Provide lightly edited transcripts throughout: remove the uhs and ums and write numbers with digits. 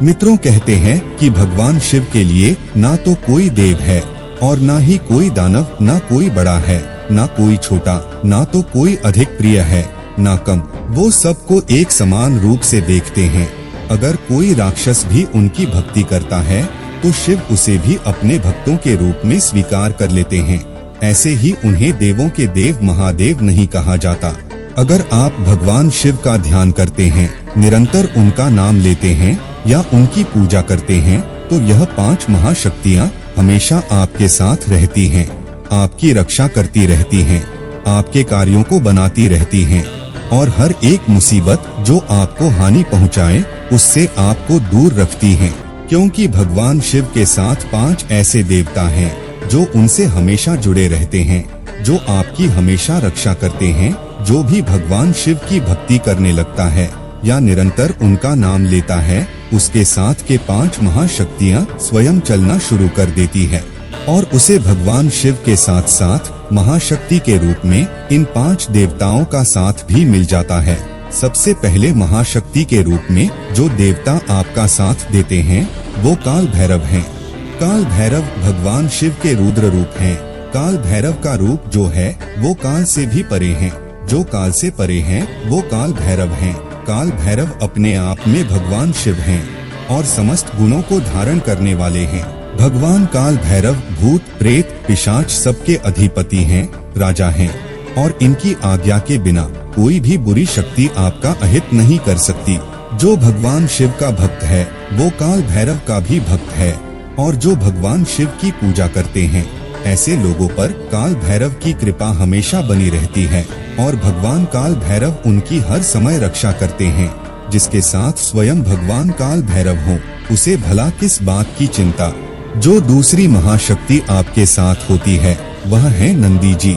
मित्रों, कहते हैं कि भगवान शिव के लिए ना तो कोई देव है और ना ही कोई दानव, ना कोई बड़ा है ना कोई छोटा, ना तो कोई अधिक प्रिय है ना कम। वो सबको एक समान रूप से देखते हैं। अगर कोई राक्षस भी उनकी भक्ति करता है तो शिव उसे भी अपने भक्तों के रूप में स्वीकार कर लेते हैं। ऐसे ही उन्हें देवों के देव महादेव नहीं कहा जाता। अगर आप भगवान शिव का ध्यान करते हैं, निरंतर उनका नाम लेते हैं या उनकी पूजा करते हैं तो यह 5 महाशक्तियाँ हमेशा आपके साथ रहती हैं, आपकी रक्षा करती रहती हैं, आपके कार्यों को बनाती रहती हैं और हर एक मुसीबत जो आपको हानि पहुँचाए उससे आपको दूर रखती हैं। क्योंकि भगवान शिव के साथ 5 ऐसे देवता हैं जो उनसे हमेशा जुड़े रहते हैं, जो आपकी हमेशा रक्षा करते हैं। जो भी भगवान शिव की भक्ति करने लगता है या निरंतर उनका नाम लेता है, उसके साथ के 5 महाशक्तियाँ स्वयं चलना शुरू कर देती है और उसे भगवान शिव के साथ साथ महाशक्ति के रूप में इन 5 देवताओं का साथ भी मिल जाता है। सबसे पहले महाशक्ति के रूप में जो देवता आपका साथ देते हैं वो काल भैरव हैं। काल भैरव भगवान शिव के रुद्र रूप हैं। काल भैरव का रूप जो है वो काल से भी परे हैं। जो काल से परे हैं वो काल भैरव हैं। काल भैरव अपने आप में भगवान शिव हैं और समस्त गुणों को धारण करने वाले हैं। भगवान काल भैरव भूत प्रेत पिशाच सबके अधिपति हैं, राजा हैं और इनकी आज्ञा के बिना कोई भी बुरी शक्ति आपका अहित नहीं कर सकती। जो भगवान शिव का भक्त है वो काल भैरव का भी भक्त है और जो भगवान शिव की पूजा करते हैं ऐसे लोगों पर काल भैरव की कृपा हमेशा बनी रहती है और भगवान काल भैरव उनकी हर समय रक्षा करते हैं। जिसके साथ स्वयं भगवान काल भैरव हो उसे भला किस बात की चिंता। जो दूसरी महाशक्ति आपके साथ होती है वह है नंदी जी।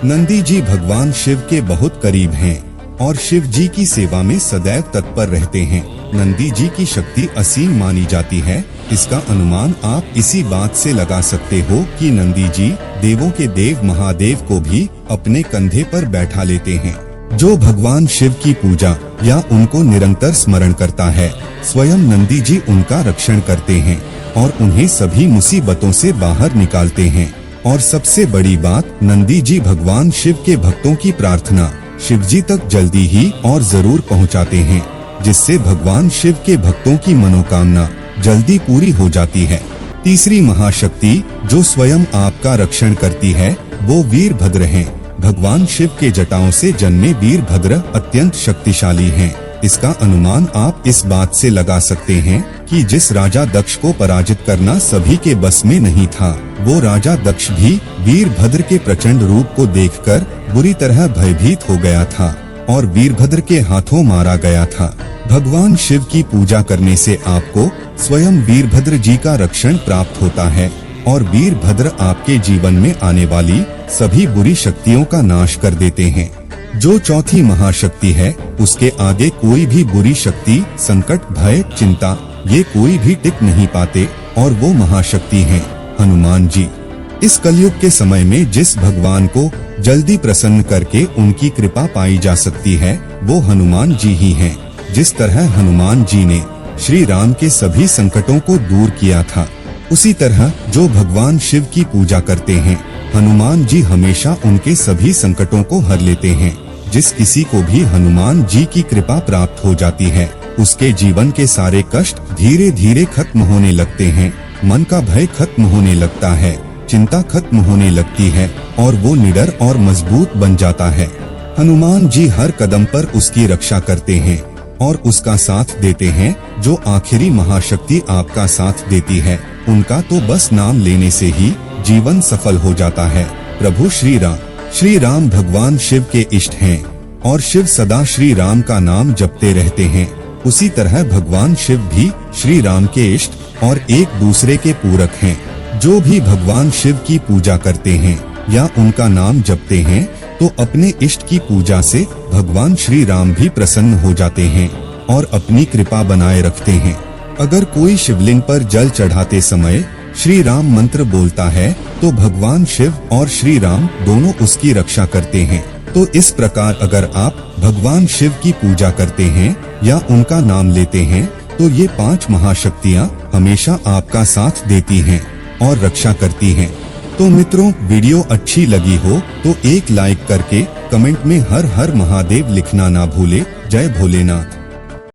नंदी जी भगवान शिव के बहुत करीब हैं और शिव जी की सेवा में सदैव तत्पर रहते हैं। नंदी जी की शक्ति असीम मानी जाती है। इसका अनुमान आप इसी बात से लगा सकते हो कि नंदी जी देवों के देव महादेव को भी अपने कंधे पर बैठा लेते हैं। जो भगवान शिव की पूजा या उनको निरंतर स्मरण करता है, स्वयं नंदी जी उनका रक्षण करते हैं और उन्हें सभी मुसीबतों से बाहर निकालते हैं। और सबसे बड़ी बात, नंदी जी भगवान शिव के भक्तों की प्रार्थना शिव जी तक जल्दी ही और जरूर पहुंचाते हैं, जिससे भगवान शिव के भक्तों की मनोकामना जल्दी पूरी हो जाती है। तीसरी महाशक्ति जो स्वयं आपका रक्षण करती है वो वीरभद्र हैं। भगवान शिव के जटाओं से जन्मे वीरभद्र अत्यंत शक्तिशाली हैं। इसका अनुमान आप इस बात से लगा सकते हैं कि जिस राजा दक्ष को पराजित करना सभी के बस में नहीं था, वो राजा दक्ष भी वीरभद्र के प्रचंड रूप को देखकर बुरी तरह भयभीत हो गया था और वीरभद्र के हाथों मारा गया था। भगवान शिव की पूजा करने से आपको स्वयं वीरभद्र जी का रक्षण प्राप्त होता है और वीरभद्र आपके जीवन में आने वाली सभी बुरी शक्तियों का नाश कर देते हैं। जो चौथी महाशक्ति है उसके आगे कोई भी बुरी शक्ति, संकट, भय, चिंता ये कोई भी टिक नहीं पाते और वो महाशक्ति हैं हनुमान जी। इस कलयुग के समय में जिस भगवान को जल्दी प्रसन्न करके उनकी कृपा पाई जा सकती है वो हनुमान जी ही हैं। जिस तरह हनुमान जी ने श्री राम के सभी संकटों को दूर किया था, उसी तरह जो भगवान शिव की पूजा करते हैं हनुमान जी हमेशा उनके सभी संकटों को हर लेते हैं। जिस किसी को भी हनुमान जी की कृपा प्राप्त हो जाती है उसके जीवन के सारे कष्ट धीरे धीरे खत्म होने लगते हैं। मन का भय खत्म होने लगता है, चिंता खत्म होने लगती है और वो निडर और मजबूत बन जाता है। हनुमान जी हर कदम पर उसकी रक्षा करते हैं और उसका साथ देते हैं। जो आखिरी महाशक्ति आपका साथ देती है उनका तो बस नाम लेने से ही जीवन सफल हो जाता है। प्रभु श्री राम भगवान शिव के इष्ट हैं और शिव सदा श्री राम का नाम जपते रहते हैं। उसी तरह भगवान शिव भी श्री राम के इष्ट और एक दूसरे के पूरक हैं। जो भी भगवान शिव की पूजा करते हैं या उनका नाम जपते हैं तो अपने इष्ट की पूजा से भगवान श्री राम भी प्रसन्न हो जाते हैं और अपनी कृपा बनाए रखते हैं। अगर कोई शिवलिंग पर जल चढ़ाते समय श्री राम मंत्र बोलता है तो भगवान शिव और श्री राम दोनों उसकी रक्षा करते हैं। तो इस प्रकार अगर आप भगवान शिव की पूजा करते हैं या उनका नाम लेते हैं तो ये 5 महाशक्तियाँ हमेशा आपका साथ देती हैं और रक्षा करती हैं। तो मित्रों, वीडियो अच्छी लगी हो तो एक लाइक करके कमेंट में हर हर महादेव लिखना ना भूले। जय भोलेनाथ।